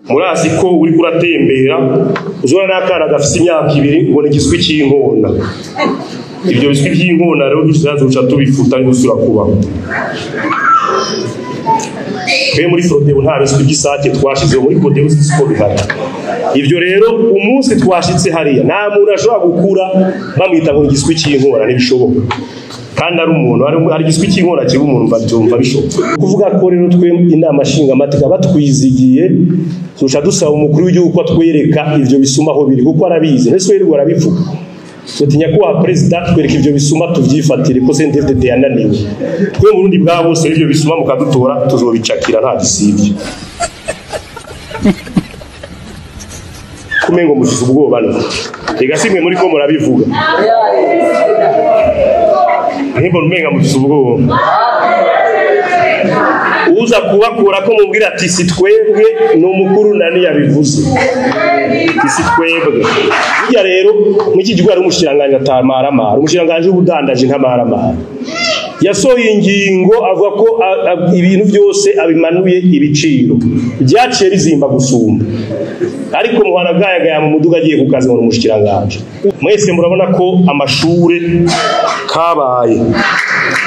murazi ko uri kuratembera uzora nakana gafise imyaka 2 ubone giswi cy'inkona ibyo biswi by'inkona rero duzazuca tubifuta n'usura kubaho kwe muri Frodeo nta biswi by'isake twashize muri Frodeo siko bihari ibyo rero umunsi twashitse hariya nta muntu ashobora gukura bamwita ngo giswi cy'inkona ntibishoboka kandi ari umuntu ari giswi cy'inkona kiba umuntu bavyumva bishoboka kuvuga ko rero twe inama nshinga amategeko batwizigiye tuca dusaba umukuru w'igihugu ko atwereka ivyo bisuma aho biri kuko arabizi nese rero arabivuga sotinya ko president twereka ivyo bisuma tuvyifatire ko CNDD yananiwe twe mu Burundi bwa bose ivyo bisuma mukadutora tuzobicakira nta gisivye kumengo mushyize ubwoba ega simwe muri ko murabivuga nimba umenga mushyize ubwoba uza kubakura ko mubwira ati si twebwe n'umukuru nani yabivuze si twebwe bijya rero n'iki gihe ari umushiranganje atamaramara umushiranganje ubudandaje ntamaramara yasohoye ingingo avuga ko ibintu byose abimanuye ibiciro byaciye bizimba gusumba ariko muharagayagaya mu muduga agiye kukazi mu mushikiranganje mwese murabona ko amashure kabaye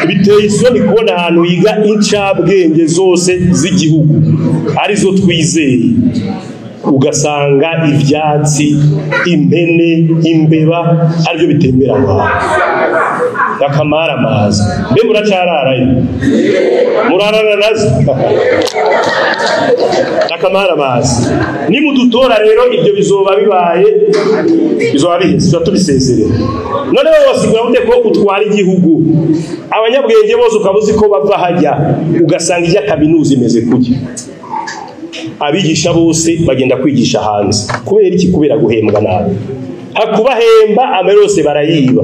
biteye isoni kubona ahantu yiga incabwenge zose z'igihugu arizo twizeye ugasanga ivyatsi impene imbeba aribyo bitembera ngaho akamara amazi mbe muracararaye murarana nazo akamara amazi nimudutora rero ibyo bizoba bibaye bizoba bihise tubisezerera none wasigura ute ko utwara igihugu abanyabwenge bose ukabuzi ko bava hajya ugasanga ijya kaminuza imeze kujya abigisha bose bagenda kwigisha hanze kubera iki kubera guhembwa nabi hakubahemba amerose barayiba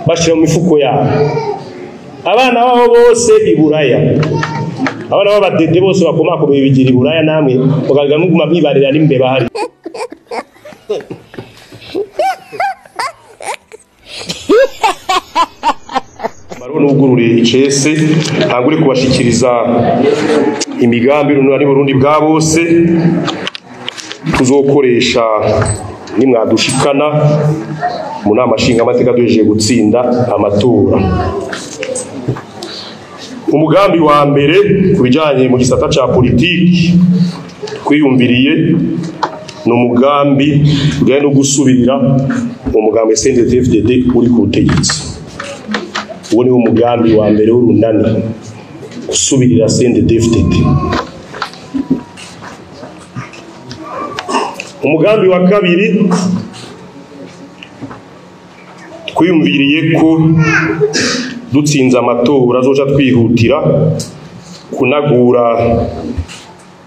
bashira mu mifuko yabo abana babo bose iburaya abana b'abadede bose bakomako bibigira iburaya namwe bagaga muguma mwibarira n'imbeba hari Baruno ugururiye icese ntagure kubashikiriza imigambi runani Burundi bwa bose tuzokoresha nimwadushikana mu nama nshinga amateka duhejeje gutsinda amatora. Umugambi wa mbere kubijanye mu gisata ca politiki kwiyumviriye no mugambi ujanye no gusubirira umugambi CNDD-FDD uri ku butegetsi. Uwo ni umugambi wa mbere w'urunani gusubirira CNDD-FDD. Umugambi wa kabiri twiyumviriye ko dutsinze amatora azoca twihutira kunagura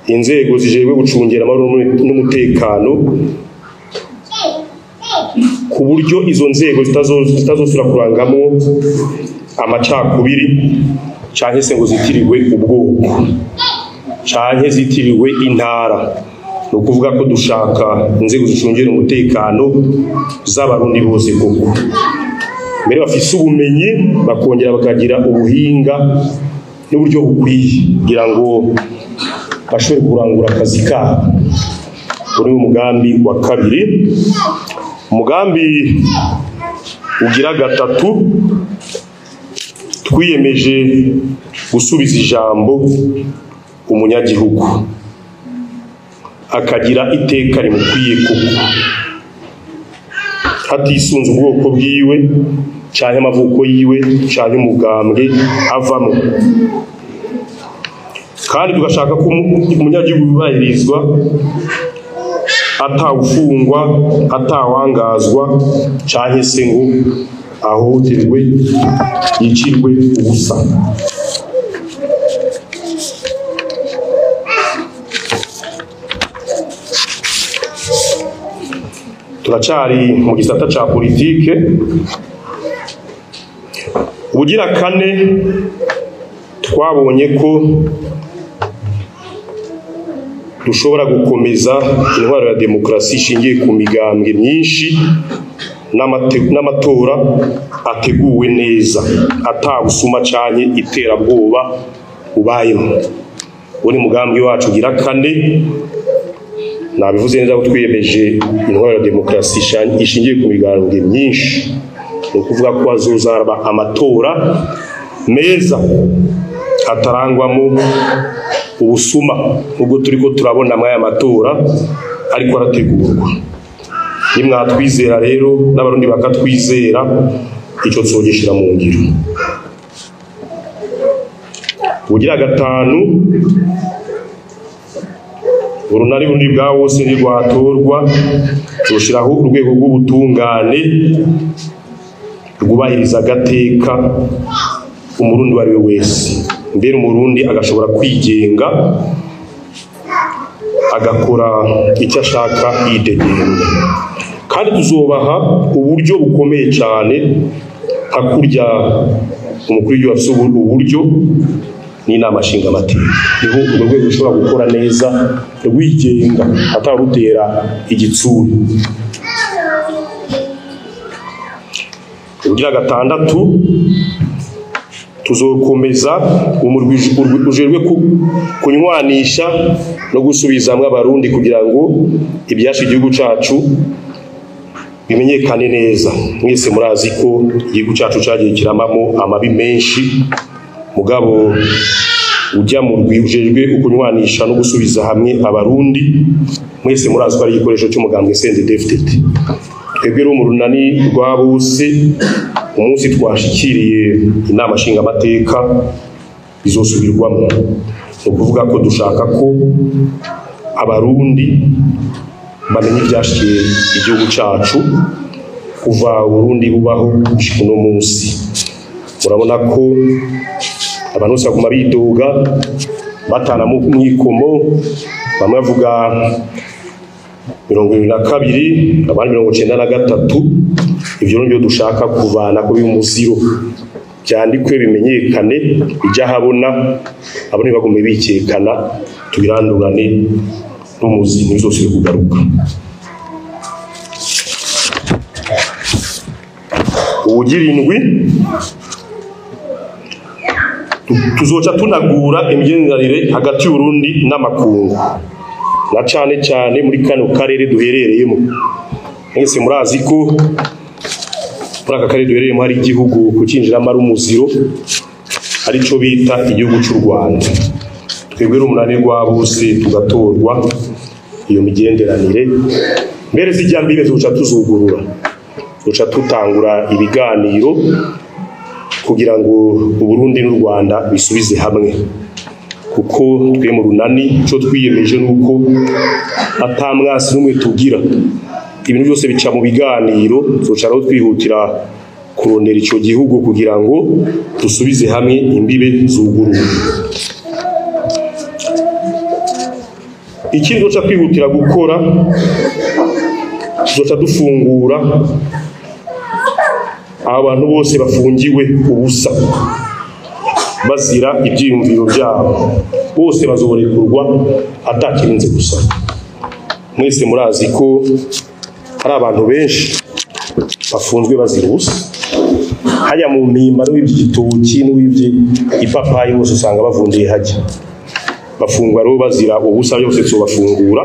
inzego zijejwe gucungera amahoro n'umutekano ku buryo izo nzego zitazosura kurangamo amacakubiri canke se ngo zitirirwe ubwoko canke zitirirwe intara. No kuvuga ko dushaka inzego zicungera umutekano z'abarundi bose koko mbere bafise ubumenyi bakongera bakagira ubuhinga n'uburyo bukwiye kugira ngo bashobore kurangura akazi kabo. Uri umugambi wa kabiri. Umugambi ugira gatatu twiyemeje gusubiza ijambo umunyagihugu akagira iteka rimukwiye kuko hatisunze ubwoko bwiwe canke amavuko yiwe canke umugambwe avamo, kandi tugashaka ko umunyagihugu yubahirizwa atawufungwa atawangazwa canke se ngo ahohoterwe yicirwe ubusa. Turacari mu gisata ca politike. Ubugira kane twabonye ko dushobora gukomeza intwaro ya demokrasi ishingiye ku migambwe myinshi n'amatora ateguwe neza atawusuma canke iterabwoba ubayeho. Uri mugambi wacu ugira kane nabivuze neza ko twiyemeje intwaro ya demokarasi ishingiye ku migambwe myinshi, ni ukuvuga ko hazozaba amatora meza atarangwamo ubusuma ubwo turiko turabona mwaya matora ariko arategurwa. Nimwatwizera rero n'abarundi bakatwizera, ico tuzogishira mu ngiro. Ugira gatanu, urunani bundi bwa wose ni rwatorwa, tuzoshiraho urwego rw'ubutungane rwubahiriza agateka umurundi wari we wese, mbere umurundi agashobora kwigenga agakora icyo ashaka yidegembya. Kandi tuzobaha uburyo bukomeye cyane, hakurya umukuru w'igihugu afise uburyo n'inama nshingamateka, niho urwo rwego rushobora gukora neza rwigenga atarutera igitsuru. Ugira gatandatu, tuzokomeza umurwi ujejwe kunywanisha no gusubizamwe abarundi kugira ngo ibyasha igihugu cacu bimenyekane neza. Mwese murazi ko igihugu cacu cagiye kiramamo amabi menshi, mugabo ujya mu rwi ujejwe kunywanisha no gusubiza hamwe abarundi, mwese murazi ko ari igikoresho cy'umugambwe CNDD-FDD. Twebwe rero mu runani rwa bose, umunsi twashikiriye inama nshingamateka bizosubirwamo, ni ukuvuga ko dushaka ko abarundi bamenye ibyashikiye igihugu cacu kuva Burundi bubaho gushika uno munsi. Murabona ko abantu bose baguma bidoga batana mu mwikomo, bamwe bavuga 22 abandi 93. Ivyo nibyo dushaka kuvana ko bimuziro byandikwe bimenyekane bijya habona, abone bagume bikekana, tubirandurane n'umuzi ntizosubire kugaruka. Ubugirindwi, tuzoca tunagura imigenderanire hagati y'Uburundi n'amakungu, na cane cane muri kano karere duherereyemo. Mwese murazi ko muri aka karere duherereyemo hari igihugu kucinjiramo ari umuziro, arico bita igihugu cy'u Rwanda. Twebwe umunani rwa bose tugatorwa iyo migenderanire, mbere zijya mbere tuca tuzugurura, tuca tutangura ibiganiro kugira ngo Uburundi n'u Rwanda bisubize hamwe, kuko twe mu runani cyo twiyemeje nuko atamwasi n'umwe tugira, ibintu byose bica mu biganiro. Tuca rero twihutira kurondera ico gihugu kugira ngo dusubize hamwe imbibe zuguruye. Ikindi duca kwihutira gukora, duca dufungura abantu bose bafungiwe ubusa bazira ibyiyumviro byabo, bose bazoborekurwa atakirinze gusa. Mwese murazi ko hari abantu benshi bafunzwe bazira ubusa, hajya mu mpimba n'uw'iby'igitoki n'uw'ipapayi bose usanga bavundiye hajya bafungwa rero bazira ubusa, byose tubafungura.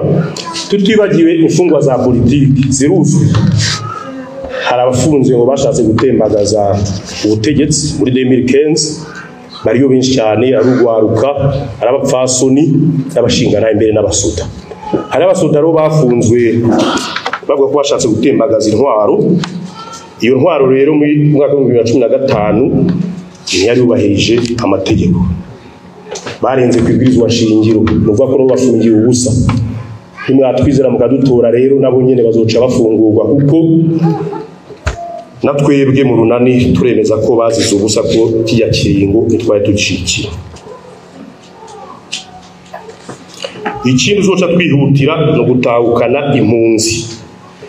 Tutibagiwe imfungwa za politiki ziruzuye, hari abafunze ngo bashatse gutembagaza ubutegetsi muri 2015, bariyo benshi cyane, ari urwaruka, ari abapfasoni n'abashingana imbere n'abasuda. Hari abasuda rero bafunzwe bavuga ko bashatse gutembagaza intwaro. Iyo ntwaro rero mu mwaka wa 2015 ntiyari yubahirije amategeko, barenze kwibwirizwa shingiro, nuvuga ko bafungiye ubusa. Nimwatwizera mukadutora rero nabo nyene bazoca bafungurwa, kuko natwebwe mu runani turemeza ko bazize ubusa ko kijya kiringo nitwaye tucikiye. Ikindi uzoca twihutira no gutahukana impunzi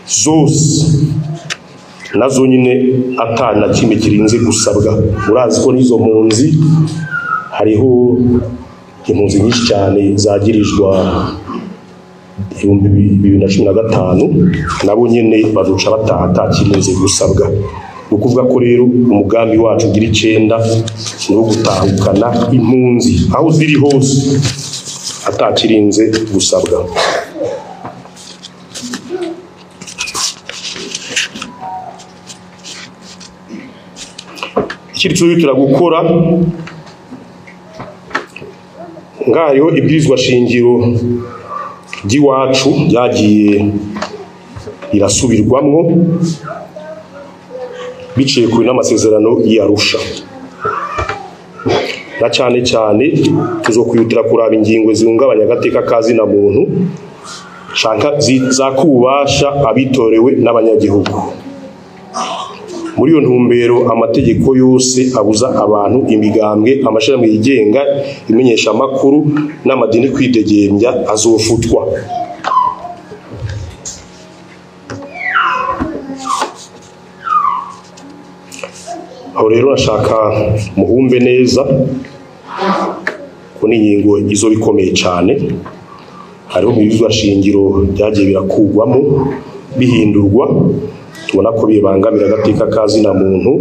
zose, nazo nyine atana kimwe kirinze gusabwa. Murazi ko nizo mpunzi hariho impunzi nyinshi cyane zagirijwe 2015, nabo nyene bazoca bataha atakirinze gusabwa. Ukuvuga ko rero umugambi wacu ugira 9 no gutahukana impunzi aho ziri hose atakirinze gusabwa. kiri tuzihutira gukora ngariho ibwirizwa shingiro ry'iwacu ryagiye irasubirwamwo biciye kuri n'amasezerano y'Arusha na cyane cyane tuzokwihutira kuraba ingingo zihungabanya agateka kazi na muntu shanka zakubasha abitorewe n'abanyagihugu. Muri iyo ntumbero amategeko yose abuza abantu imigambwe amashirahamwe yigenga imenyesha amakuru n'amadini kwidegembya azofutwa. Aho rero nashaka muhumbe neza ko n'ingingo izo bikomeye cyane hariho ibizwa shingiro byagiye birakugwamo bihindurwa tubona ko bibangamira agateka kazi na muntu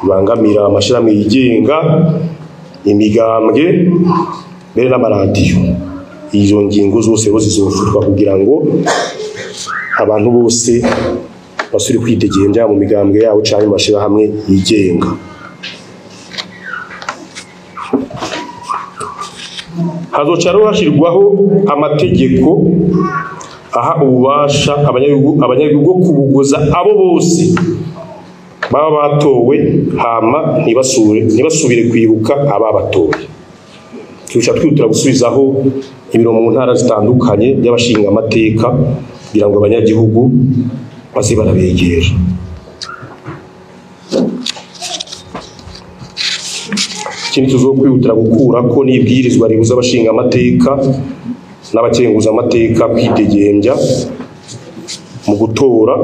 bibangamira amashirahamwe yigenga imigambwe mbere n'amaradiyo. Izo ngingo zose zizofutwa kugira ngo abantu bose basuri kwidegembya mu migambwe yabo cyane mashirahamwe yigenga. Hazocaro hashirwaho amategeko aha ububasha abanyagihugu kubuguza abo bose baba batowe hama ntibasubire kwibuka ababatowe. Turusha twihutira gusubizaho ibiro mu ntara zitandukanye by'abashinga amateka kugira ngo abanyagihugu baze barabegera. Ikindi tuzokwihutira gukura ko n'ibwirizwa ribuza abashinga amateka n'abakenguza amateka kwidegembya mu gutora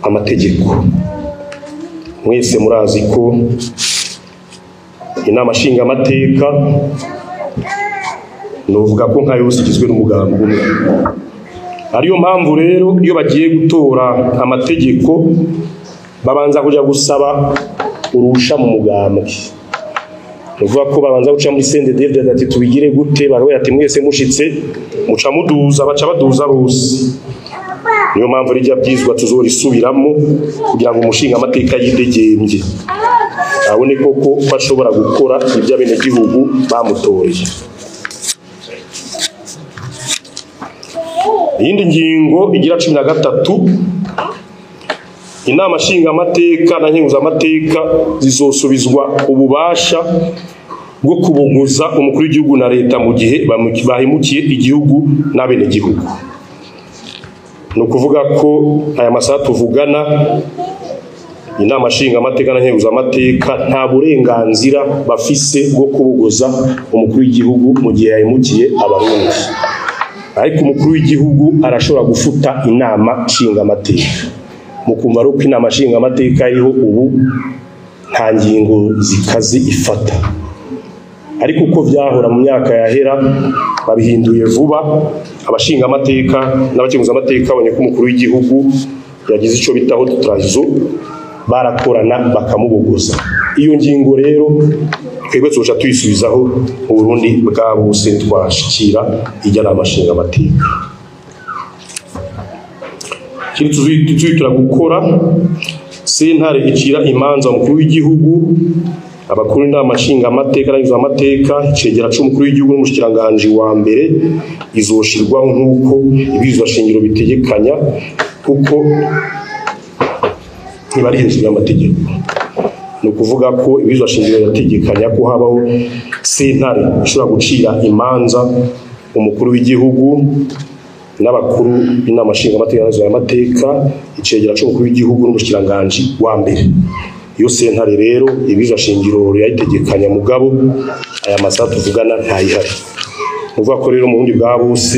amategeko. Mwese murazi ko inama nshinga amateka novuga ko nka yose igizwe n'umugambi umwe. Ariyo mpamvu rero iyo bagiye gutora amategeko babanza kuja gusaba urusha mu mugambi. Nuvuga ko babanza guca muri CNDD ati tubigire gute, bakavuga ati mwese mushitse muca muduza, baca baduza bose. Niyo mpamvu rijya byizwa tuzorisubiramo kugira ngo umushinga amateka yidegembye abone koko ko ashobora gukora ibyo abene gihugu bamutoreye. Iyindi ngingo igira 13 inama nshinga amateka na nkenguza amateka zizosubizwa ububasha bwo kubuguza umukuru w'igihugu na leta mu gihe bahemukiye igihugu n'abene gihugu. No kuvuga ko aya masaha tuvugana inama nshinga amateka na nkenguza amateka nta burenganzira bafise bwo kubuguza umukuru w'igihugu mu gihe yahemukiye abarundi. Ariko umukuru w'igihugu arashobora gufuta inama nshinga amateka. Mukumva ruko inama nshinga amateka iriho ubu nta ngingo zikazi ifata. Ariko uko vyahora mu myaka yahera babihinduye vuba, abashinga amateka n'abakenguza amateka babonye ko umukuru w'igihugu yagize ico bitaho tutarazo barakorana bakamubogoza. Iyo ngingo rero twebwe tuzoca tuyisubizaho mu Burundi bwa bose twashikira ijya n'amashinga amateka. Kiri tuzitura gukora sentare icira imanza umukuru w'igihugu abakuru n'inama nshinga amateka n'abagize amateka icegera c'umukuru w'igihugu n'umushikiranganje wa mbere izoshirwaho nk'uko ibizwa shingiro bitegekanya kuko ntibari hejuru y'amategeko. No kuvuga ko ibizwa shingiro yategekanya ko habaho sentare ishobora gucira imanza umukuru w'igihugu n'abakuru b'inama nshinga amateka n'abagize amateka icegera c'umukuru w'igihugu n'umushikiranganje wa mbere. Iyo sentare rero ibizwa shingiro yayitegekanya mugabo aya masaha tuvugana ntayihari. Nuvuga ko rero mu bundi bwa bose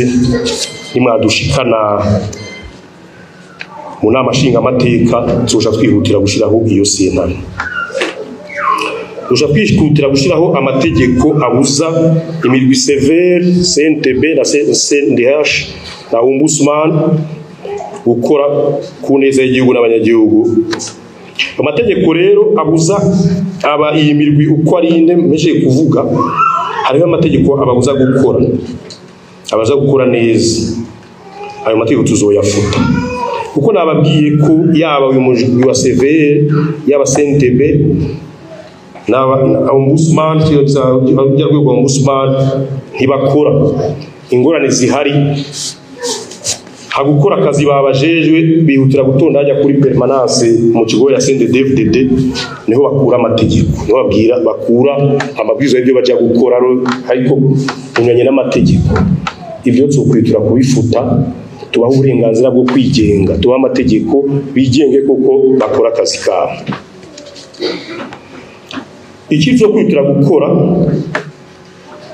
nimwadushikana mu nama nshinga amateka tuzoja twihutira gushiraho iyo sentare. Tuzoja twihutira gushiraho amategeko abuza imirwi severe CNTB na CNDH na Ombudsman gukora ku neza y'igihugu n'abanyagihugu. Amategeko rero abuza aba iyi mirwi uko ari ine meje kuvuga hariho amategeko ababuza gukora neza. Ayo mategeko tuzoyafuta. kuko nababwiye ko yaba uyu mujwi wa CVR yaba CNTB naba ombudsman cyangwa rwego ombudsman ntibakora ingorane zihari hagukora akazi babajejwe bihutira gutonda hajya kuri permanence mu kigo ya CNDD-FDD niho bakura amategeko niho babwira bakura amabwizo y'ibyo baje gukora ariko unyanye n'amategeko ibyo twokwitura kubifuta tubaho uburenganzira bwo kwigenga tubaho amategeko bigenge koko bakora akazi kabo ikizo kwitura gukora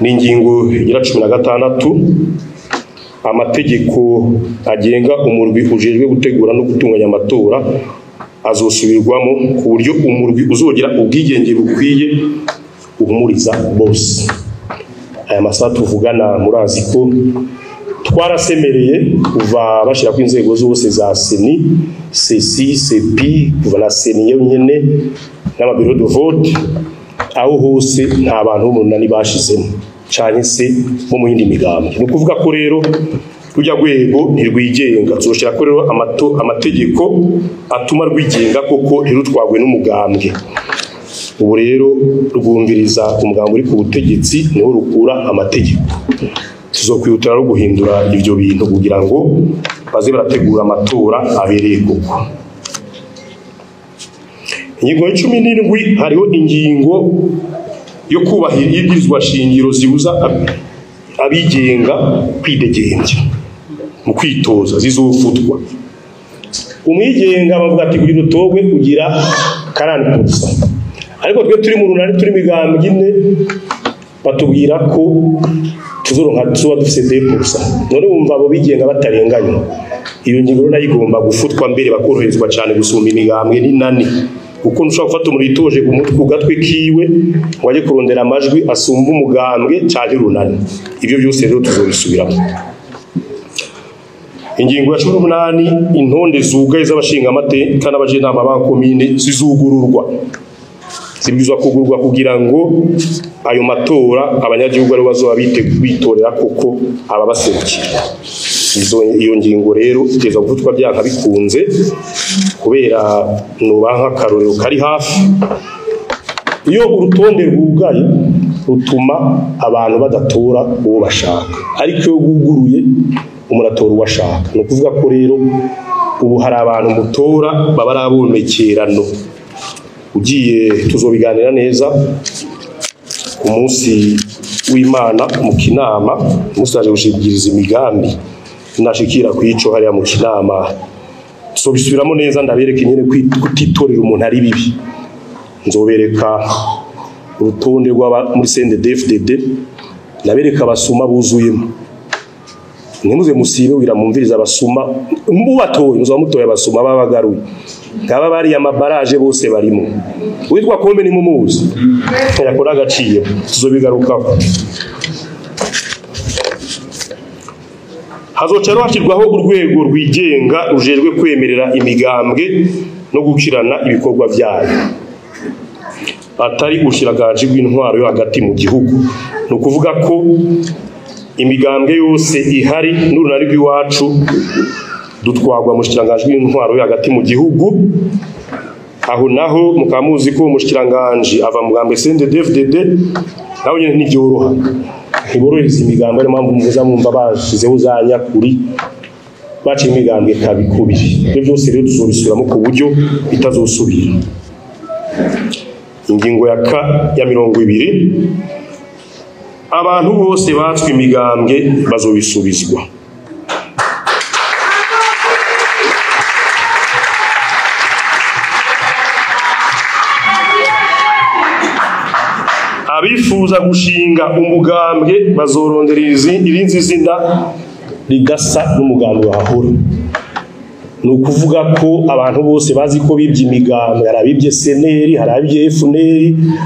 ni ingingo ya 16 amategeko agenga umurwi ujejwe gutegura no gutunganya amatora azosubirwamo ku buryo umurwi uzogira ubwigenge bukwiye uhumuriza bose aya masaha tuvugana murazi ko twarasemereye kuva bashira ku inzego zose za seni CC CP kuva na seni nyene n'amabiro de vote aho hose nta bantu b'umunani bashizemo cyane se bo mu yindi migambwe no kuvuga ko rero rujya rwego ntirwigenga tuzoshira ko rero amategeko atuma rwigenga koko ntirutwagwe n'umugambwe ubu rero rwumviriza umugambwe uri ku butegetsi niho rukura amategeko tuzokwihutira no guhindura ibyo bintu kugira ngo baze barategura amatora abereye koko ingingo ya 17 hariho ingingo yo kubahiriza ibwirizwa shingiro zibuza abigenga kwidegembya mu kwitoza zizofutwa umwigenga bavuga ati kugira utogwe kugira 40% ariko twe turi mu runani turi migambwe ine batubwira ko tuzoronka tuba dufite 10% none wumva abo bigenga batarenganya iyo ngingo nayo igomba gufutwa mbere bakoroherezwa cyane gusumba imigambwe ni nani uko nshaka gufata muri itoje ku gatwe kiwe waje kurondera amajwi asumba umugambwe cyane runani ibyo byose rero tuzobisubiramo ingingo ya 18 intonde zugaye z'abashinga amateka n'abajenama ba komine zizugururwa zibizwa kugurwa kugira ngo ayo matora abanyagihugu ari bazo bitorera koko ababaserukira iyo ngingo rero igeza gufutwa byanka bikunze kubera nubanka karorero kari hafi iyo urutonde rwugaye rutuma abantu badatora uwo bashaka ariko iyo guguruye umuratora washaka no kuvuga ko rero ubu hari abantu mutora baba arabomekerano ugiye tuzobiganira neza ku munsi w'Imana mu kinama musaje gushigiriza imigambi nashikira kwico hariya mu kinama tusobisubiramo neza ndabereka nyene kutitorera umuntu ari bibi nzobereka urutonde rwa muri CNDD-FDD ndabereka abasuma buzuyemo nimuze musibe wiramumviriza abasuma mubatoye muzamutoye abasuma babagaruye ngaba bari amabaraje bose barimo witwa kombe ni mumuzi yakora gaciye tuzobigarukako hazocero hakirwaho urwego rwigenga rujejwe kwemerera imigambwe no gukirana ibikorwa byayo atari ushiragaje bw'intwaro yo hagati mu gihugu no kuvuga ko imigambwe yose ihari n'urunari rw'iwacu dutwagwa mu shiranganje w'intwaro yo hagati mu gihugu aho naho mukamuzi ko umushiranganje ava mu gambe CNDD-FDD naho nyene ntibyoroha ntiborohereza imigambwe ari mpamvu muza mumva bashizeho zanya kuri baca imigambwe kabikubiri ibyo byose rero tuzobisubiramo ku buryo bitazosubira ingingo ya 20 abantu bose batswe imigambwe bazobisubizwa abifuza gushinga umugambwe bazorondera irinzi zina rigasa n'umugambwe wahora no kuvuga ko abantu bose bazi ko bibye imigambwe harabibye seneri harabibye FNL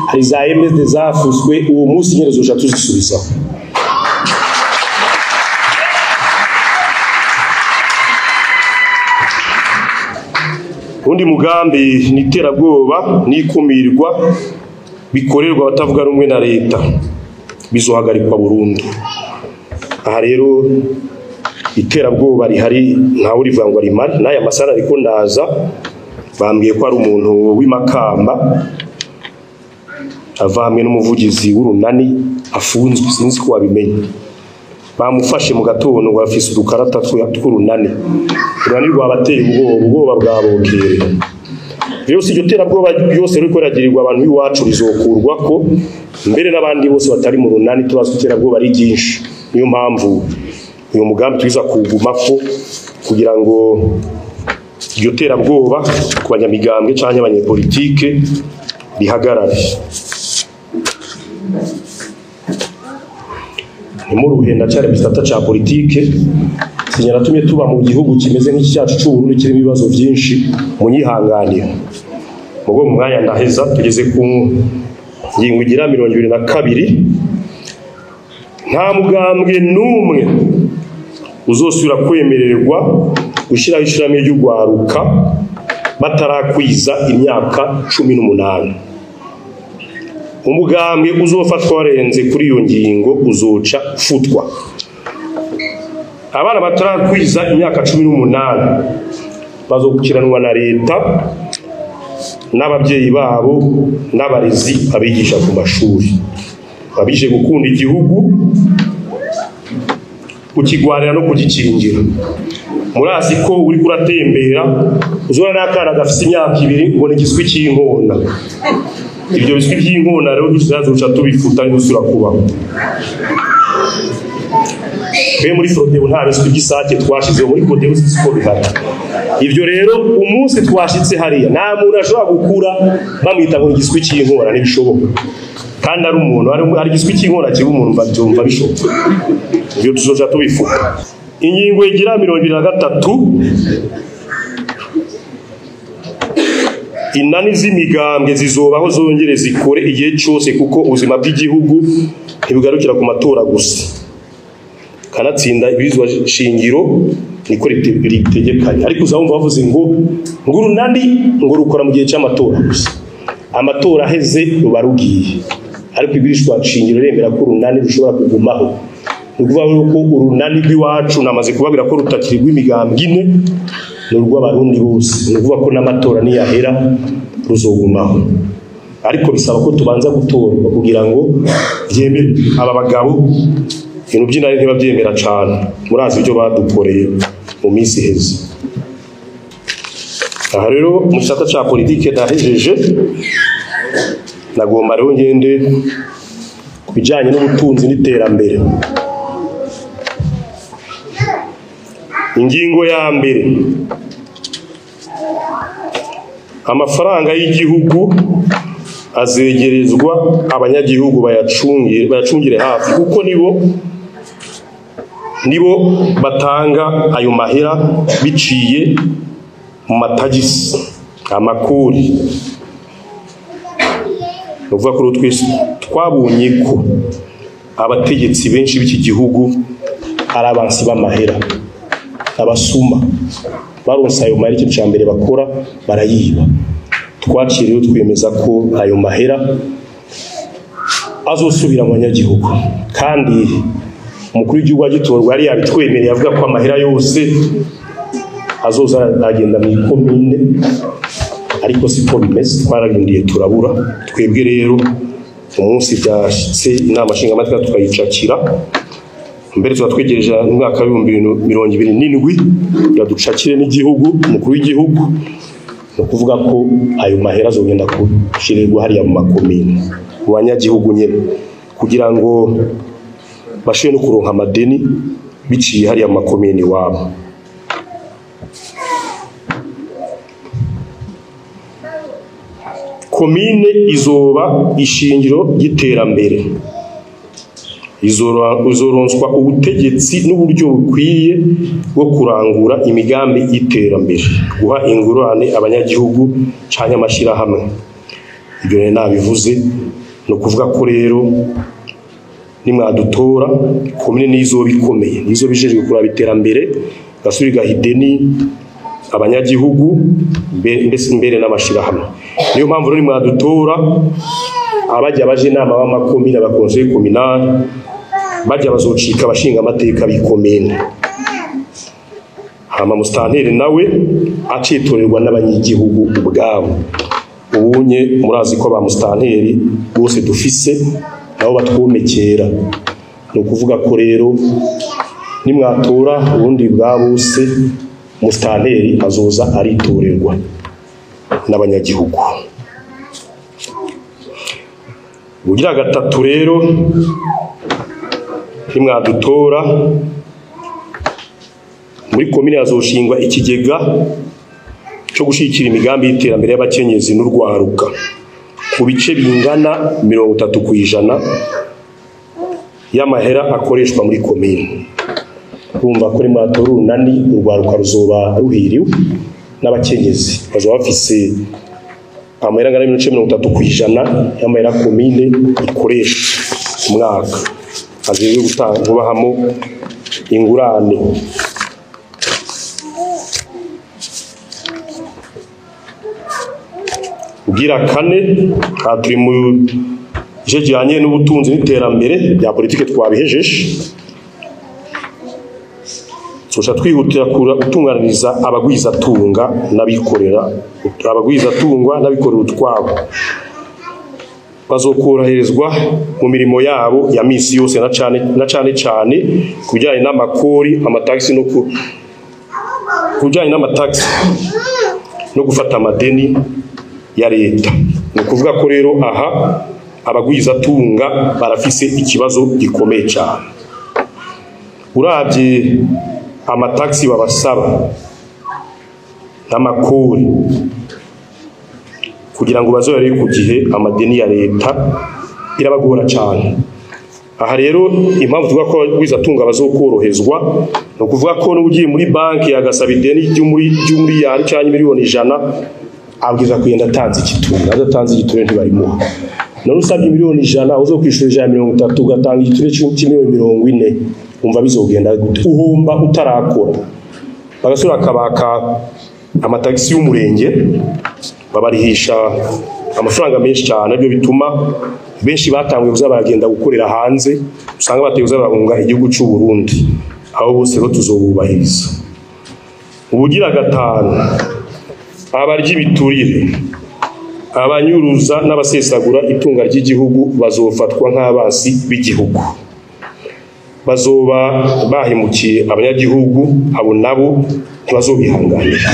hari za MSD zafuswe uwo munsi nyerezo eshatu zisubizaho undi mugambi niterabwoba nikumirwa bikorerwa batavuga rumwe na leta bizohagarikwa burundu aha rero iterabwoba rihari ntawe urivuga ngo rimari n'aya masana ariko ndaza bambwiye ko ari umuntu w'imakamba avamwe n'umuvugizi w'urunani afunzwe sinzi ko wabimenye bamufashe mu gatondo ngo afise udukarata tw'urunani urunani rwabateye ubwoba bwabokere rero si iryo terabwoba byose riko ragirirwa abantu b'iwacu rizokurwa ko mbere n'abandi bose batari mu runani tubazo iterabwoba ari byinshi niyo mpamvu uyu mugambi twiza kugumako kugira ngo iryo terabwoba ku banyamigambwe canke abanyepolitike bihagarare Muruhenda cyane bisata cha politike sinyaratumye tuba mu gihugu kimeze nk'iki cyacu cy'uburundi kirimo ibibazo byinshi munyihanganira mugo mu mwanya ndaheza tugeze ku ngingo igira 22 nta mugambwe numwe uzosubira kwemererwa gushiraho ishirame ry'ugwaruka batarakwiza imyaka 18 umugambwe uzofatwa warenze kuri iyo ngingo uzoca futwa abana batarakwiza imyaka 18 bazokukiranwa na leta n'ababyeyi babo n'abarezi abigisha ku mashuri babije gukunda igihugu ukigwarira no kugikingira murazi ko uri kuratembera uzora n'akana gafite imyaka 2 ngo n'igiswi cy'inkona ibyo biswi by'inkona rero tuzazoca tubifuta n'usura kubaho muri Frodeo nta biswi by'isake twashize muri Frodeo siko bihari ibyo rero umunsi twashitse hariya nta muntu ashobora gukura bamwita ngo igiswi cy'inkona n'ibishoboka kandi ari umuntu ari igiswi cy'inkona kiba umuntu babyumva bishoboka ibyo tuzoca tubifuta ingingo igira 23 inani z'imigambwe zizobaho zongere zikore igihe cyose kuko ubuzima bw'igihugu ntibugarukira ku matora gusa kanatsinda ibizwa shingiro niko ritegekanye ariko uzabumva bavuze ngo urunani ngo rukora mu gihe cy'amatora gusa amatora aheze rubarugiye ariko ibirishwa shingiro remera ko urunani rushobora kugumaho nukuvuga ko urunani rw'iwacu namaze kubabwira ko rutakirwa imigambwe ine n'urw'abarundi bose nukuvuga ko n'amatora niyahera ruzogumaho ariko bisaba ko tubanza gutorwa kugira ngo byemere aba bagabo ibintu by'inari ntibabyemera cyane murazi ibyo badukoreye mu minsi heza aha rero mu gisata cya politike ndahejeje nagomba rero ngende kubijyanye n'ubutunzi n'iterambere ingingo ya mbere amafaranga y'igihugu azegerezwa abanyagihugu bayacungire hafi kuko nibo batanga ayo mahera biciye mu matagisi amakuru uvuga ko twese twabonye ko abategetsi benshi b'iki gihugu ari abansi b'amahera abasuma baronsa ayo mahera cya mbere bakora barayiba twakiriye twemeza ko ayo mahera azosubira mu banyagihugu kandi umukuru w'igihugu agitorwa yari yabitwemereye avuga ko amahera yose azoza agenda mu ikomine ariko siko bimeze twararindiye turabura twebwe rero umunsi byashitse inama nshingamateka tukayicakira mbere twatwegereje umwaka wa 2027 yaducakire n'igihugu umukuru w'igihugu no kuvuga ko ayo mahera azogenda kushirirwa hariya mu makomine mu banyagihugu nyene kugira ngo bashobore no kuronka amadeni biciye hariya mu makomine wabo komine izoba ishingiro ry'iterambere izoronswa ubutegetsi n'uburyo bukwiye bwo kurangura imigambi y'iterambere guha ingurane abanyagihugu canke amashirahamwe ibyo rero nabivuze no kuvuga ko rero nimwadutora komine nizo bikomeye nizo bijejwe kuraba iterambere gasubira hideni abanyagihugu mbese imbere n'amashirahamwe niyo mpamvu rero nimwadutora abajya baje inama b'amakomine abakonseil communal bajya bazocika abashinga amateka bikomene hama musitanteri nawe acitorerwa n'abanyagihugu ubwabo. Ubunye murazi ko ba musitanteri bose dufise nabo batwomekera, no kuvuga ko rero nimwatora ubundi bwa bose musitanteri azoza aritorerwa n'abanyagihugu. Bugira gatatu rero nimwadutora muri komine hazoshingwa ikigega cyo gushikira imigambi y'iterambere y'abakenyezi n'urwaruka ku bice bingana 30% y'amahera akoreshwa muri komine. Urumva ko nimwatora urunani urwaruka ruzoba ruhiriwe n'abakenyezi bazoba bafise amahera angana n'ibice 30% y'amahera komine ikoresha umwaka, aziye gutanga bahamo ingurane. Ugira kane turi mu jejanye n'ubutunzi n'iterambere bya politike twabihejeje, Sosha twihutira gutunganiriza abagwiza tunga n'abikorera utwabo bazokoroherezwa mu mirimo yabo ya misi yose na cane kujyanye n'amakori, amataxi no kujyanye n'amataxi no gufata amadeni ya leta. Ni kuvuga ko rero aha abagwiza tunga barafise ikibazo gikomeye cyane. Uravye amataxi babasaba n'amakori kugira ngo bazoyare ku gihe amadeni ya leta irabagora cyane. Aha rero impamvu tuvuga ko abagwiza tunga bazokorohezwa no kuvuga ko n'ugiye muri banki agasaba ideni ry'umuri yari cyane miliyoni 100 abwiza kugenda atanze igiture, adatanze igiture ntibarimuha. None usabye miliyoni 100 uzo kwishura 30 ugatanga igiture cy'imiliyoni 40, umva bizogenda gute? Uhomba utarakora. Bagasura kabaka amataxi y'umurenge babarihisha amafaranga menshi cyane, byo bituma benshi batanguye kuza baragenda gukorera hanze, usanga batekuza barahunga igihugu cy'u Burundi. Aho bose ro tuzobubahiriza. Ubugira gatanu abaryi biturire, abanyuruza n'abasesagura itunga ry'igihugu bazofatwa nk'abasi b'igihugu, bazoba bahemukiye abanyagihugu, abo nabo ntibazobihanganira.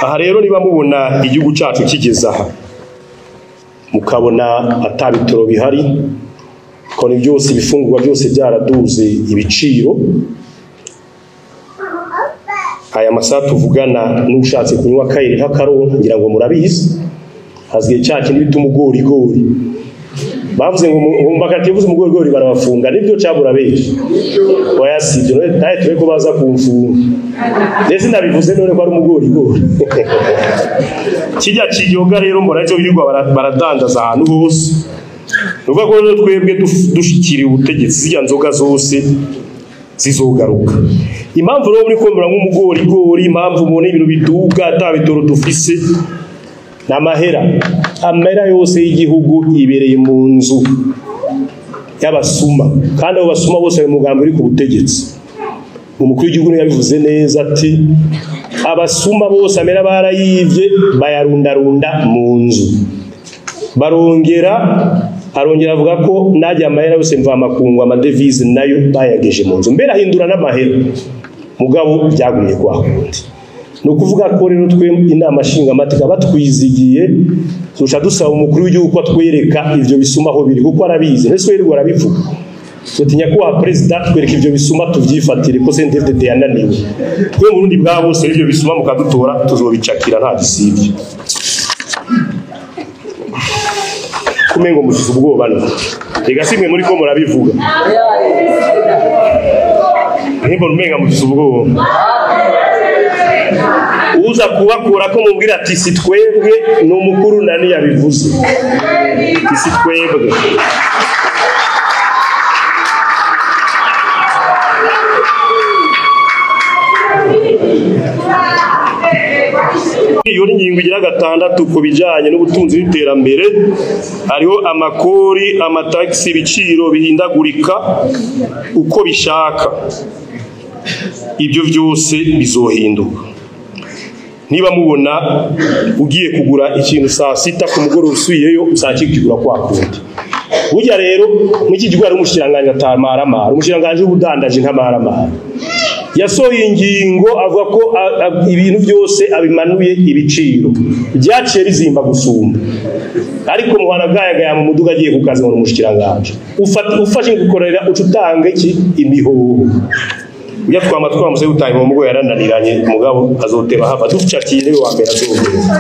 Aha rero niba mubona igihugu cyacu kigeza aha mukabona atabitoro bihari, ko ni byose ibifungurwa byose byaraduze ibiciro, aya masaha tuvugana n'ushatse kunywa kayiri nk'akaronka ngira ngo murabizi, hazwiye cyaki n'ibituma ugorigori bavuze ngo mbakati yavuze umugorigori barabafunga, nibyo cyabura benshi wayasibye none taye tureko baza kumfunga ndetse nabivuze none ko ari umugorigori. Kijya kiyoga rero mbona cyo birirwa baradandaza ahantu hose, nuvuga ko twebwe dushikiriye ubutegetsi zijya nzoga zose zizogaruka. Impamvu rero muri kombura nk'umugorigori, impamvu mubona ibintu biduga atabitoro dufise n'amahera, amahera yose y'igihugu ibereye mu nzu y'abasuma, kandi abo basuma bose ari mugambo uri ku butegetsi. Umukuru w'igihugu yabivuze neza ati abasuma bose amera barayivye bayarundarunda mu nzu. Arongera avuga ko najya amahera yose mva makungu amadevize nayo bayageje mu nzu, mbere ahindura n'amahera mugabo byaguye kwa kundi. No kuvuga ko rero twe inama nshinga amategeko batwizigiye dusha dusaba umukuru w'igihugu ko twereka ivyo bisuma aho biri, kuko arabizi nese wirirwa arabivuga. Sotinya ko wa president twereka ivyo bisuma tuvyifatire ko CNDD yananiwe. Twe mu Burundi bwa bose ivyo bisuma mukadutora tuzobicakira nta gisivye. Kumengo musuzu ubwoba no. Ega simwe muri ko murabivuga. Nimba umenga musuzu ubwoba. Uza kubakura ko mubwira ati si twebwe n'umukuru nani yabivuze. Si twebwe. Iyo ngingo igira gatandatu ku bijanye n'ubutunzi n'iterambere, hariho amakori, amataxi, ibiciro bihindagurika uko bishaka. ibyo byose bizohinduka. Niba mubona ugiye kugura ikintu saa 6 ku mugoroba usubiyeyo usakigura kwa kundi. Burya rero mwiki gwa rumushiranganya Tamaramara, umushiranganje ubudandaje Ntamaramara. Yasohoye ingingo avuga ko ibintu byose abimanuye ibiciro. Byaciye bizimba gusumba. Ariko muhana bwayagaya mu muduga agiye kukaza mu mushiranganje. Ufashe gukorera ucutanga iki imihoho. Uya twama muze utaye mu mugo yarananiranye mugabo azoteba hava ducatiye rero wa mbere azogeza.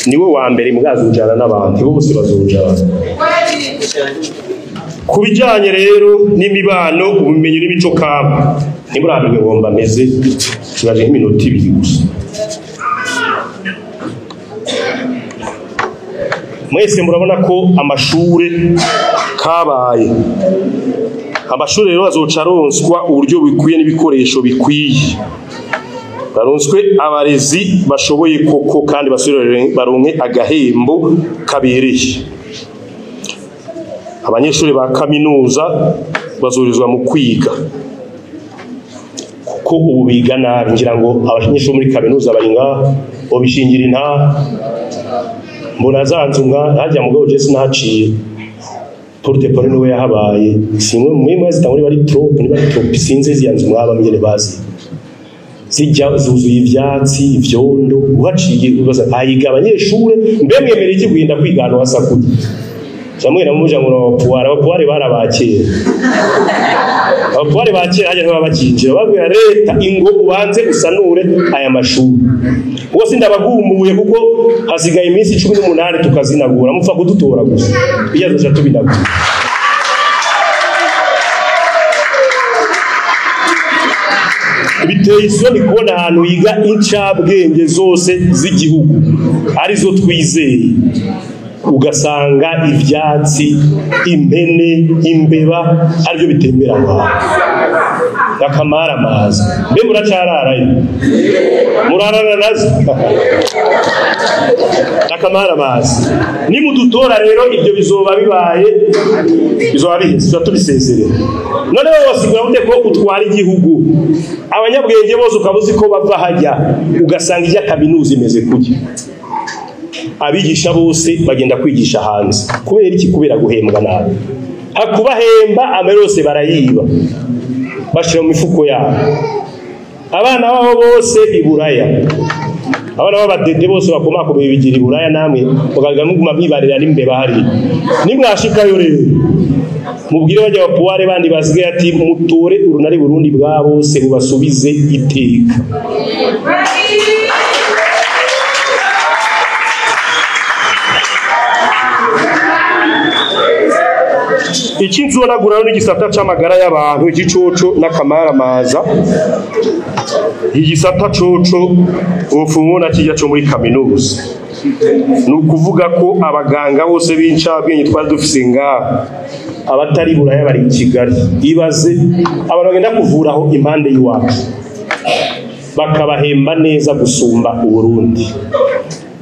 Niwe wa mbere mugazujana n'abandi bose bazujana. Kubijanye rero n'imibano ubumenyi n'imico kabo niburabe ngomba meze kibaje nk'iminota 2 gusa. Mwese murabona ko amashure kabaye. Amashure rero azoca aronswa uburyo bikwiye n'ibikoresho bikwiye. Baronswe abarezi bashoboye koko kandi basurere baronke agahembo kabereye. Abanyeshuri ba kaminuza bazorizwa mu kwiga. Kuko ubu biga nabi ngira ngo abanyeshuri muri kaminuza baringa obishingira inta mbona zanzunga hajya mugabo Jesse naciye porte pore no yahabaye simwe mwimwe zitanguri bari trop ni bari trop sinze ziyanzu mwaba mugene bazi zijya zuzuye ivyatsi ivyondo uhaciye ubaza ayiga abanyeshure mbe mwemere iki guhinda kwigana wasakuye jamwe namuja ngo puare barabakera abapuare bakera haje n'abakinjira babwira leta ingo ubanze usanure aya mashuri bose ndabagumuye kuko hasigaye iminsi 18 tukazinagura mupfa kudutora gusa biyazoja tubinagura biteye isoni kubona ahantu yiga incabwenge zose z'igihugu arizo twizeye ugasanga ivyatsi impene imbeba aryo bitembera ngaho akamara amazi mbe muracararayo murarana nazo akamara amazi nimudutora rero ibyo bizoba bibaye bizoba bihise tubisezerera none wasigura gute ko utwara igihugu abanyabwenge bose ukabuzi ko bava hajya ugasanga ijya kaminuza imeze kujya abigisha bose bagenda kwigisha hanze kubera iki kubera guhembwa nabi hakubahemba amerose barayiba bashira mu mifuko yabo abana babo bose iburaya abana b'abadede bose bakomako bibigira iburaya namwe ugaga muguma mwibarira n'imbeba hari nimwashikayo rero mubwire bajya bapuare bandi basigaye ati mutore urunari Burundi bwa bose mubasubize iteka ikinzona gurano n'igisata c'amagara y'abantu igicoco n'akamara maza igisata coco ubufumuna kijya cyo muri kaminuza nukuvuga ko abaganga bose b'incabwenge twari dufise ngaha abatari buraya bari Kigali ibaze abantu bagenda kuvuraho impande y'iwacu bakabahemba neza gusumba Burundi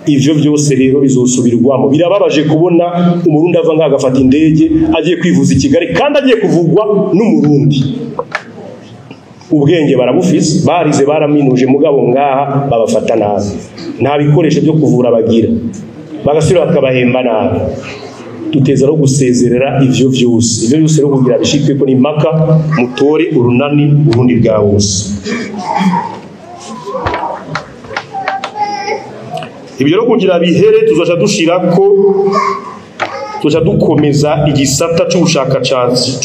ivyo byose rero bizosubirwamo birababaje kubona umurundi ava ngagafata indege agiye kwivuza Kigali kandi agiye kuvugwa n'umurundi ubwenge barabufise barize baraminuje mugabo ngaha babafata nabi nta bikoresho byo kuvura bagira bagasubira bakabahemba nabi duteza ro gusezerera ivyo byose rero kugira bishikwe ko ni maka mutore urunani Burundi bwa bose ibyo rero kugira bihere tuzaca dushirako tuzaca dukomeza igisata cy'ubushakashatsi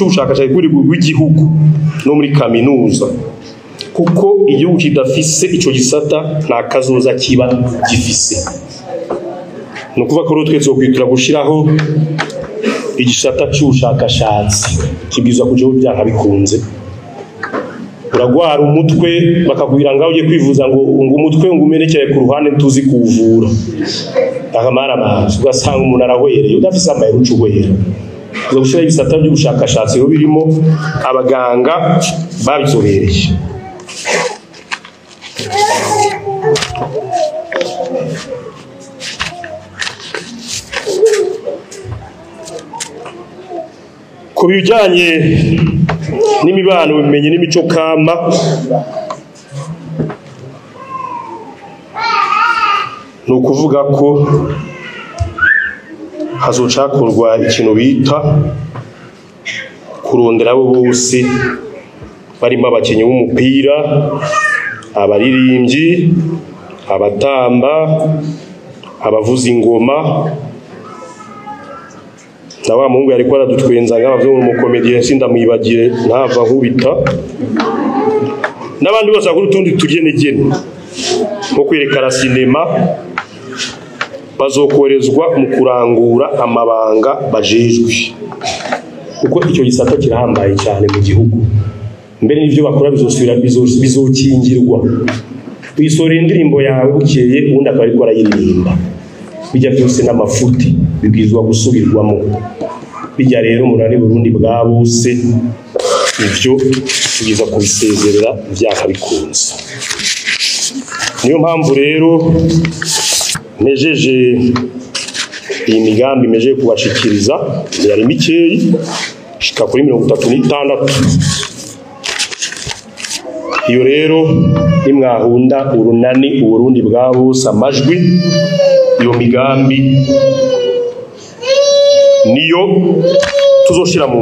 kuri bw'igihugu no muri kaminuza kuko igihugu kidafise ico gisata nta kazoza kiba gifise no kuva ko rutwe zokwitura gushiraho igisata cy'ubushakashatsi kibwiza kujo byanka bikunze uragwara umutwe bakakubwira ngaho ugiye kwivuza ngo umutwe umenekere ku ruhande tuzi kuvura akamara amazi ugasanga umuntu arahwereye udafise amayero ucuhwera uzo gushira ibisata by'ubushakashatsi ho birimo abaganga babizobereye ku bijanye n'imibano bimenye n'imico kama no kuvuga ko hazocakorwa ikintu bita kurondera abo bose barimo abakenyi b'umupira, abaririmbyi, abatamba, abavuza ingoma, na wa mungu yariko aradutwenza nk'abavyo mu comedian sindamwibagire ntava nkubita, n'abandi bose akuru tundi tugenegene nko kwerekana sinema bazokorezwa mu kurangura amabanga bajejwe, kuko icyo gisata kirahambaye cyane mu gihugu. Mbere n'ivyo bakora bizosubira bizokingirwa. Wisore indirimbo yawe bukeye ubundi akaba ariko arayiririmba. Bijya byose n'amafuti bibwizwa gusubirwamo. Bijya rero murani Burundi bwa bose ivyo tugiza kubisezerera byakabikunze. Niyo mpamvu rero nejeje iyi migambi meje kubashikiriza yari mikeyi shika kuri 36. Iyo rero imwahunda urunani Uburundi bwa bose amajwi, iyo migambi niyo tuzoshira mu